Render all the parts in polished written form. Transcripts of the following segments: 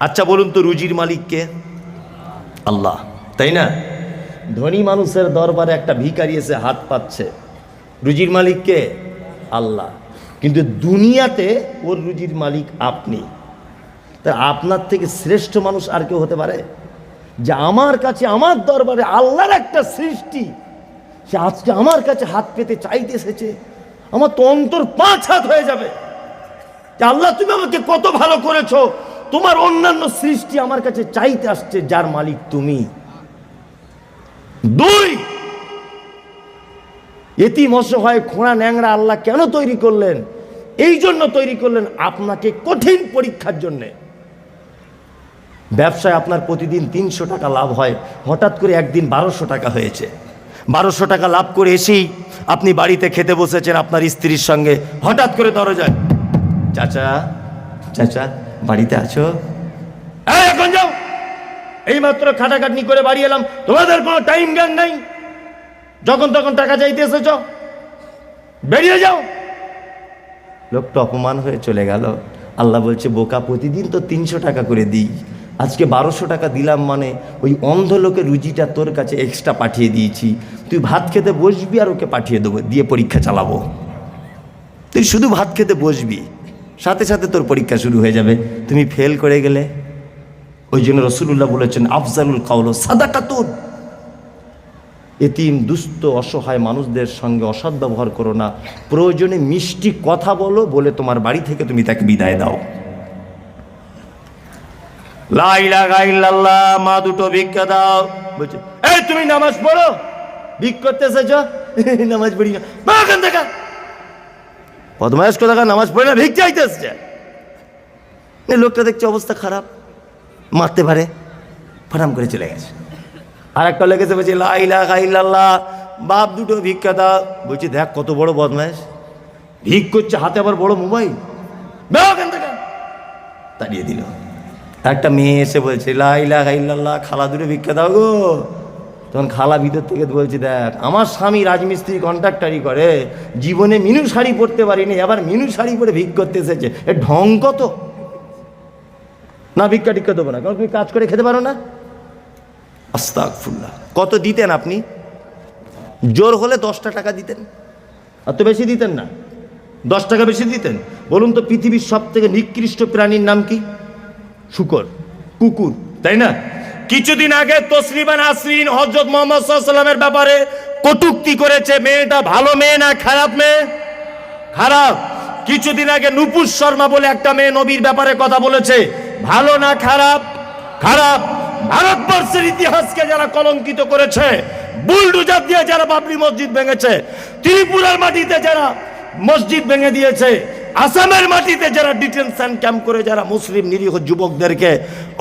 আচ্ছা বলুন তো, রুজির মালিক কে? আল্লাহ, তাই না? ধনী মানুষের দরবারে একটা ভিখারি এসে হাত পাচ্ছে, রুজির মালিক কে? আল্লাহ। কিন্তু দুনিয়াতে ওর রুজির মালিক আপনি। তা আপনার থেকে শ্রেষ্ঠ মানুষ আর কেউ হতে পারে? যে আমার কাছে, আমার দরবারে আল্লাহর একটা সৃষ্টি, সে আজকে আমার কাছে হাত পেতে চাইতে এসেছে, আমার তো অন্তর 5 হাত হয়ে যাবে যে আল্লাহ তুমি আমাকে কত ভালো করেছো, তোমার অন্যান্য সৃষ্টি আমার কাছে চাইতে আসছে যার মালিক তুমি। 2, এতিম অসহায় খোঁড়া ন্যাংরা আল্লাহ কেন তৈরি করলেন? এই জন্য তৈরি করলেন আপনাকে কঠিন পরীক্ষার জন্যে। ব্যবসায় আপনার প্রতিদিন 300 টাকা লাভ হয়, হঠাৎ করে একদিন 1200 টাকা হয়েছে। 1200 টাকা লাভ করে এসেই আপনি বাড়িতে খেতে বসেছেন আপনার স্ত্রীর সঙ্গে, হঠাৎ করে দরজায়, চাচা চাচা বাড়িতে আছো? এখন যাও, এইমাত্র খাটাখাটনি করে বাড়ি এলাম, তোমাদের কোনো টাইম জ্ঞান নাই, যখন তখন টাকা চাইতে এসেছ, বেরিয়ে যাও। লোকটা অপমান হয়ে চলে গেল। আল্লাহ বলছে, বোকা, প্রতিদিন তো 300 টাকা করে দিই, আজকে 1200 টাকা দিলাম, মানে ওই অন্ধ লোকের রুজিটা তোর কাছে এক্সট্রা পাঠিয়ে দিয়েছি, তুই ভাত খেতে বসবি আর ওকে পাঠিয়ে দেবো, দিয়ে পরীক্ষা চালাবো। তুই শুধু ভাত খেতে বসবি, সাথে সাথে তোর পরীক্ষা শুরু হয়ে যাবে, তুমি ফেল করে গেলে। ওই জন্য রাসূলুল্লাহ বলেছেন, আফজালুল কাউল সাদাকাতুন। এতিম দুস্থ অসহায় মানুষদের সঙ্গে অসৎ ব্যবহার করো না, প্রয়োজনে মিষ্টি কথা বলো, বলে তোমার বাড়ি থেকে তুমি তাকে বিদায় দাও। লা ইলাহা ইল্লাল্লাহ, মা দুটো ভিক্ষা দাও। বলছে, এই তুমি নামাজ পড়ো, ভিক করতে এসেছো? নামাজ পড়ি না। বাগান দেখা বদমায়েশ কথা, নামাজ পড়ে না, ভিক চাইতে এসছে। লোকটা দেখছে অবস্থা খারাপ, মারতে পারে, ফাটাম করে চলে গেছে। আর একটা লেগেছে, বলছে লা ইলাহা ইল্লাল্লাহ, বাপ দুটো ভিক্ষা দাও। বলছি, দেখ কত বড় বদমায়েশ, ভিক করছে, হাতে আবার বড় মোবাইল, বাগান দেখা তাড়িয়ে দিল। একটা মেয়ে এসে বলছে, লা ইলাহা ইল্লাল্লাহ, খালা দুটো ভিক্ষা দাও গো। তখন খালা ভিতর থেকে বলছে, দেখ আমার স্বামী রাজমিস্ত্রি কন্ট্রাক্টারি করে, জীবনে মিনু শাড়ি পরতে পারিনি, আবার মিনু শাড়ি পরে ভিক করতে এসেছে, এ ঢং কত? না, ভিক্ষা টিক্ষা দেবো না, কারণ তুমি কাজ করে খেতে পারো না। আস্তাগফিরুল্লাহ। কত দিতেন আপনি? জোর হলে 10টা টাকা দিতেন, আর তো বেশি দিতেন না, 10 টাকা বেশি দিতেন। বলুন তো, পৃথিবীর সব থেকে নিকৃষ্ট প্রাণীর নাম কি? শুকর, কুকুর, তাই না? কিছুদিন আগে তসলিমা নাসরিন হযরত মুহাম্মদ সাল্লাল্লাহু আলাইহি ওয়াসাল্লামের ব্যাপারে কটূক্তি করেছে। মেয়েটা ভালো মেয়ে না খারাপ মেয়ে? খারাপ। কিছুদিন আগে নুপুর শর্মা বলে একটা মেয়ে নবীর ব্যাপারে কথা বলেছে, ভালো না খারাপ? খারাপ। ভারতবর্ষের ইতিহাসকে যারা কলঙ্কিত করেছে, বুলডোজার দিয়ে যারা বাবরি মসজিদ ভেঙেছে, ত্রিপুরার মাটিতে যারা মসজিদ ভেঙে দিয়েছে, আসামের মাটিতে যারা ডিটেনশন ক্যাম্প করে যারা মুসলিম নিরীহ যুবকদেরকে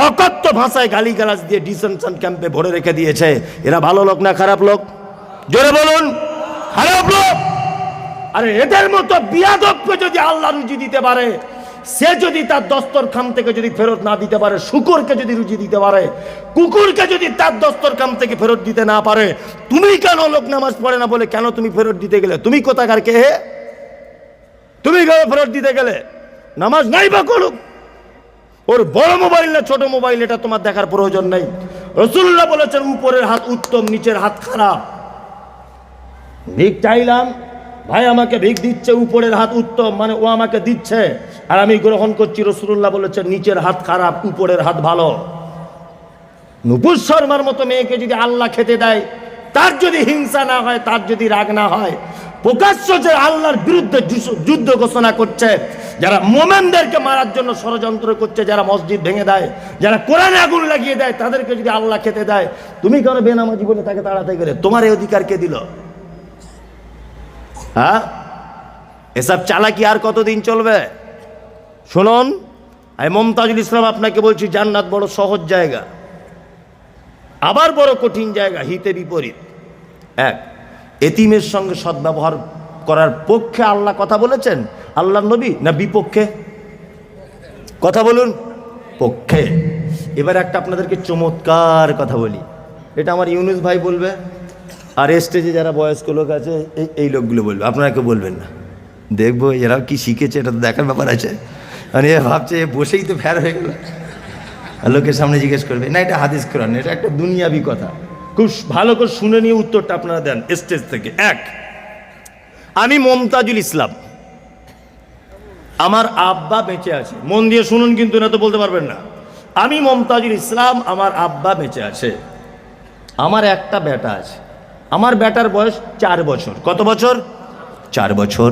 অকথ্য ভাষায় গালিগালাজ দিয়ে ডিটেনশন ক্যাম্পে ভরে রেখে দিয়েছে, এরা ভালো লোক না খারাপ লোক? জোরে বলুন, খারাপ লোক। আরে এদের মতো বিয়াদবকে যদি আল্লাহ রুজি দিতে পারে, সে যদি তার দস্তরখান থেকে যদি ফেরত না দিতে পারে, শুকরকে যদি রুজি দিতে পারে, কুকুরকে যদি তার দস্তরখান থেকে ফেরত দিতে না পারে, তুমি কেন লোক নামাজ পড়ে না বলে কেন তুমি ফেরত দিতে গেলে? তুমি কোথাকার কে? তুমি কেন ফেরত দিতে গেলে? নামাজ নাই বা করুক, ওর বড় মোবাইল না ছোট মোবাইল এটা তোমার দেখার প্রয়োজন নেই। রাসূলুল্লাহ বলেছেন, উপরের হাত উত্তম, নিচের হাত খারাপ। ভিক চাইলাম, ভাই আমাকে ভিক দিচ্ছে, উপরের হাত উত্তম, মানে ও আমাকে দিচ্ছে আর আমি গ্রহণ করছি। রাসূলুল্লাহ বলেছেন, নিচের হাত খারাপ, উপরের হাত ভালো। নুপুর শর্মার মতো মেয়েকে যদি আল্লাহ খেতে দেয়, তার যদি হিংসা না হয়, তার যদি রাগ না হয়, প্রকাশ্য যে আল্লাহর বিরুদ্ধে যুদ্ধ ঘোষণা করছে, যারা মোমেনদেরকে মারার জন্য ষড়যন্ত্র করছে, যারা মসজিদ ভেঙে দেয়, যারা কোরআনে আগুন লাগিয়ে দেয়, তাদেরকে যদি আল্লাহ খেতে দেয়, তুমি কেন বেনামাজি বলে তাকে তাড়াতে গেলে? তোমার এই অধিকার কে দিল? হ্যাঁ, এসব চালাকি আর কতদিন চলবে? শুনুন, আমি মমতাজুল ইসলাম আপনাকে বলছি, জান্নাত বড় সহজ জায়গা, আবার বড় কঠিন জায়গা, হিতে বিপরীত। এক, এতিমের সঙ্গে সদ্ব্যবহার করার পক্ষে আল্লাহ কথা বলেছেন আল্লাহর নবী, না বিপক্ষে? কথা বলুন, পক্ষে। এবার একটা আপনাদেরকে চমৎকার কথা বলি, এটা আমার ইউনুস ভাই বলবে, আর স্টেজে যারা বয়স্ক লোক আছে এই লোকগুলো বলবে, আপনারা কেউ বলবেন না। দেখবো এরা কি শিখেছে, এটা তো দেখার ব্যাপার আছে। মানে ভাবছে বসেই তো ফের হয়ে গেল। আর লোকের সামনে জিজ্ঞেস করবে না এটা হাদিস কোরআন, এটা একটা দুনিয়াবি কথা। খুব ভালো করে শুনে নিয়ে উত্তরটা আপনারা দেন স্টেজ থেকে। এক, আমি মমতাজুল ইসলাম, আমার আব্বা বেঁচে আছে। মন দিয়ে শুনুন কিন্তু, না তো বলতে পারবেন না। আমি মমতাজুল ইসলাম, আমার আব্বা বেঁচে আছে, আমার একটা বেটা আছে। আমার বেটার বয়স 4 বছর। কত বছর? 4 বছর।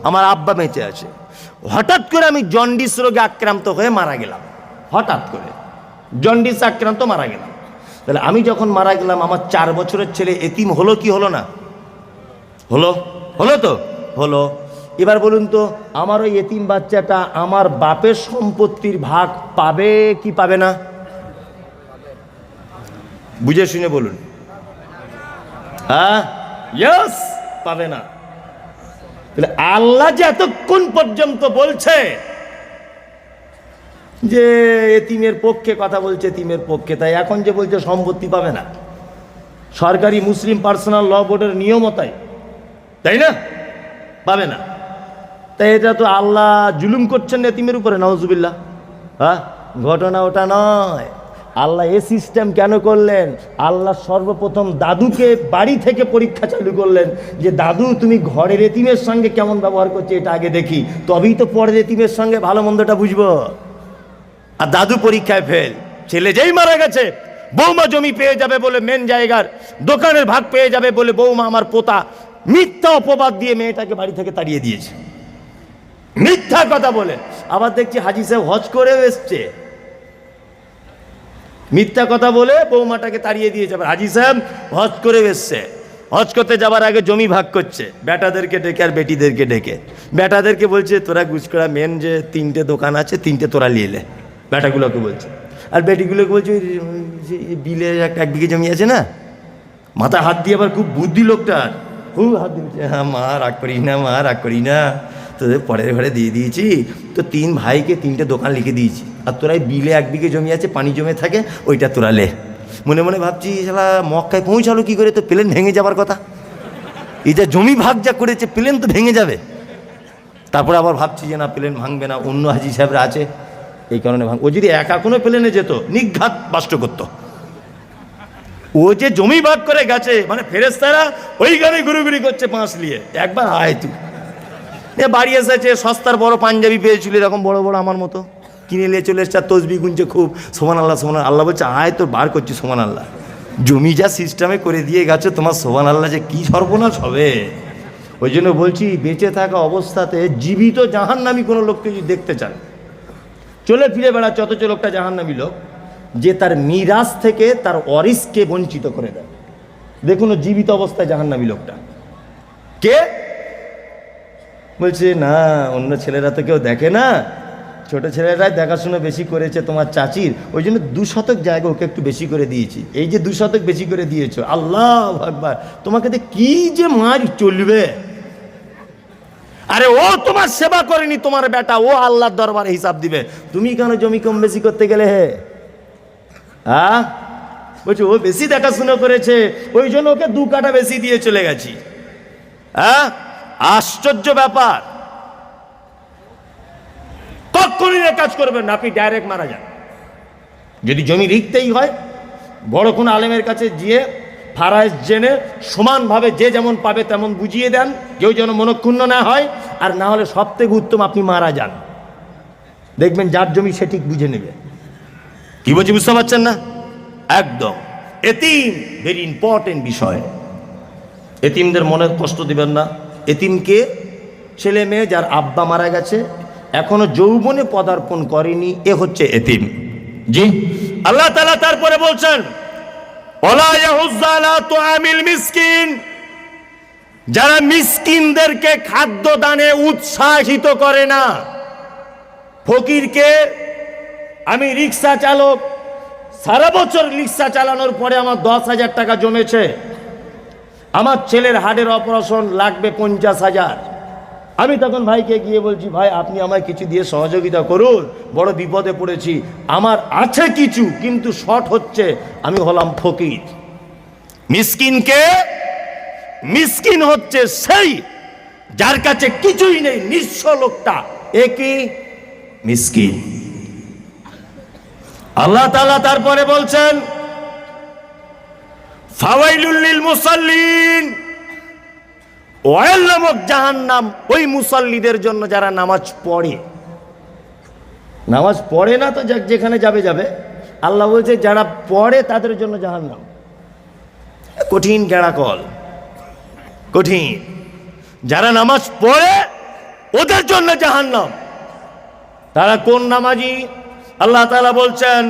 আমার আব্বা বেঁচে আছে। হঠাৎ করে আমি জন্ডিস রোগে আক্রান্ত হয়ে মারা গেলাম। হঠাৎ করে জন্ডিস আক্রান্ত মারা গেলাম। তাহলে আমি যখন মারা গেলাম, আমার 4 বছরের ছেলে এতিম হলো কি হলো না? হলো, হলো তো হলো। এবার বলুন তো, আমার ওই এতিম বাচ্চাটা আমার বাপের সম্পত্তির ভাগ পাবে কি পাবে না? বুঝে শুনে বলুন। হ্যাঁ, ইয়েস, পাবে না। তাহলে আল্লাহ যে এতক্ষণ পর্যন্ত বলছে যে এতিমের পক্ষে কথা বলছে, এতিমের পক্ষে, তাই এখন যে বলছে সম্পত্তি পাবে না, সরকারি মুসলিম পার্সোনাল ল বোর্ডের নিয়মও তাই না? পাবে না। তাই এটা তো আল্লাহ জুলুম করছেন এতিমের উপরে, নাউজুবিল্লাহ। হ্যাঁ, ঘটনা ওটা নয়। আল্লাহ এ সিস্টেম কেন করলেন? আল্লাহ সর্বপ্রথম দাদুকে বাড়ি থেকে পরীক্ষা চালু করলেন যে দাদু তুমি ঘরের এতিমের সঙ্গে কেমন ব্যবহার করছে এটা আগে দেখি, তবেই তো পরের এতিমের সঙ্গে ভালো মন্দটা বুঝবো। আর দাদু পরীক্ষায় ফেল। ছেলে যেই মারা গেছে, বৌমা জমি পেয়ে যাবে বলে, মেন জায়গার দোকানের ভাগ পেয়ে যাবে বলে বৌমা আমার পোতা মিথ্যা অপবাদ দিয়ে মেয়েটাকে বাড়ি থেকে তাড়িয়ে দিয়েছে, মিথ্যা কথা বলে। আবার দেখছি হাজি সাহেব হজ করেও এসছে, মিথ্যা কথা বলে বৌমাটাকে তাড়িয়ে দিয়েছে। আবার হাজি সাহেব হজ করে এসছে, হজ করতে যাবার আগে জমি ভাগ করছে, বেটাদেরকে ডেকে আর বেটিদেরকে ডেকে। বেটাদেরকে বলছে তোরা গুজকরা মেন যে 3টে দোকান আছে, 3টে তোরা নিয়ে লে, বেটাগুলোকে বলছে। আর বেটিগুলোকে বলছে বিলে এক বিঘে জমি আছে না, মাথা হাত দিয়ে, আবার খুব বুদ্ধি লোকটার, খুব হাত দিয়েছে। হ্যাঁ, মা রাগ করি না, মা রাগ করি না, তোদের পরের ঘরে দিয়ে দিয়েছি তো, 3 ভাইকে 3টে দোকান লিখে দিয়েছি, আর তোরা বিলে 1 বিঘে জমি আছে, পানি জমে থাকে, ওইটা তোরা লে। মনে মনে ভাবছি শালা মক্কায় পৌঁছালো কি করে, তো প্লেন ভেঙে যাবার কথা। এই যা জমি ভাগ যা করেছে, প্লেন তো ভেঙে যাবে। তারপরে আবার ভাবছি যে না, প্লেন ভাঙবে না, অন্য হাজি সাহেবরা আছে, এই কারণে ও যদি একা কোনো প্লেনে যেত নিঘাত বাষ্ট করতো। ও যে জমি ভাগ করে গেছে, মানে ফেরেশতারা ওইখানে ঘুরুঘুরি করছে বাঁশ নিয়ে। একবার আয় তুই, বাড়ি এসেছে, সস্তার বড় পাঞ্জাবি পেয়েছিল এরকম বড় বড় আমার মতো, কিনে নিয়ে চলে এসছে, তসবি গুনছে খুব, সোমান আল্লাহ সোমান আল্লাহ বলছে, আয় তোর বার করছি সোমান আল্লাহ। জমি যা সিস্টেমে করে দিয়ে গেছে, তোমার সোমান আল্লাহ যে কি সর্বনাশ হবে। ওই জন্য বলছি, বেঁচে থাকা অবস্থাতে জীবিত জাহান্নামী কোনো লোককে যদি দেখতে চান, চলে ফিরে বেড়াচ্ছে, অথচ লোকটা জাহান্নামী লোক, যে তার মিরাজ থেকে তার ওয়ারিসকে বঞ্চিত করে দেয়। দেখুন জীবিত অবস্থায় জাহান্নামী লোকটা কে? বলছে না, অন্য ছেলেরা তো কেউ দেখে না, ছোট ছেলেরাই দেখাশোনা বেশি করেছে তোমার চাচির, ওই জন্য 2 শতক জায়গা ওকে একটু বেশি করে দিয়েছি। এই যে 2 শতক বেশি করে দিয়েছো, আল্লাহু আকবার, তোমাকে কি যে মার চলবে। আরে ও তোমার সেবা করেনি, তোমার বেটা, ও আল্লাহর দরবারে হিসাব দিবে। তুমি কেন জমি কম বেশি করতে গেলে? হে, হ্যাঁ, বলছে ও বেশি দেখাশোনা করেছে, ওই জন্য ওকে 2 কাঠা বেশি দিয়ে চলে গেছি। হ্যাঁ, আশ্চর্য ব্যাপার। কখনই এ কাজ করবেন না, আপনি ডাইরেক্ট মারা যান। যদি জমি লিখতেই হয়, বড় কোনো আলেমের কাছে গিয়ে ফারাইজ জেনে সমানভাবে যে যেমন পাবে তেমন বুঝিয়ে দেন, কেউ যেন মনক্ষুণ্ণ না হয়। আর না হলে সব থেকে উত্তম আপনি মারা যান, দেখবেন যার জমি সে ঠিক বুঝে নেবে। কি বলছি বুঝতে পারছেন না? একদম। এতিম ভেরি ইম্পর্টেন্ট বিষয়। এতিমদের মনে কষ্ট দিবেন না। এতিমকে ছেলে মেয়ে যার আব্বা মারা গেছে, এখনো যৌবনে পদার্পণ করেনি, এ হচ্ছে এতিম। জি, আল্লাহ তাআলা তারপরে বলছেন, ওয়ালা ইয়াহুজ্জু আলা তুআমিল মিসকিন, যারা মিসকিনদেরকে খাদ্য দানে উৎসাহিত করে না। ফকিরকে, আমি রিক্সা চালক, সারা বছর রিক্সা চালানোর পরে আমার 10,000 টাকা জমেছে, আমার ছেলের হার্টের অপারেশন লাগবে 50,000। আমি তখন ভাইকে গিয়ে বলছি, ভাই আপনি আমায় কিছু দিয়ে সহযোগিতা করুন, বড় বিপদে পড়েছি, আমার আছে কিছু কিন্তু শর্ট হচ্ছে। আমি হলাম ফকির। মিসকিনকে, মিসকিন হচ্ছে সেই যার কাছে কিছুই নেই, নিঃস্ব লোকটা, একই মিসকিন। আল্লাহ তাআলা তারপরে বলছেন ফাওয়াইলুল লিল মুসাল্লিন, ওয়াইল নামক জাহান্নাম ওই মুসাল্লিদের জন্য যারা নামাজ পড়ে। নামাজ পড়ে না তো যেখানে যাবে যাবে, আল্লাহ বলছে যারা পড়ে তাদের জন্য জাহান্নাম। কঠিন গেঁড়াকল, কঠিন। যারা নামাজ পড়ে ওদের জন্য জাহান্নাম। তারা কোন নামাজি? আল্লাহ তাআলা বলছেন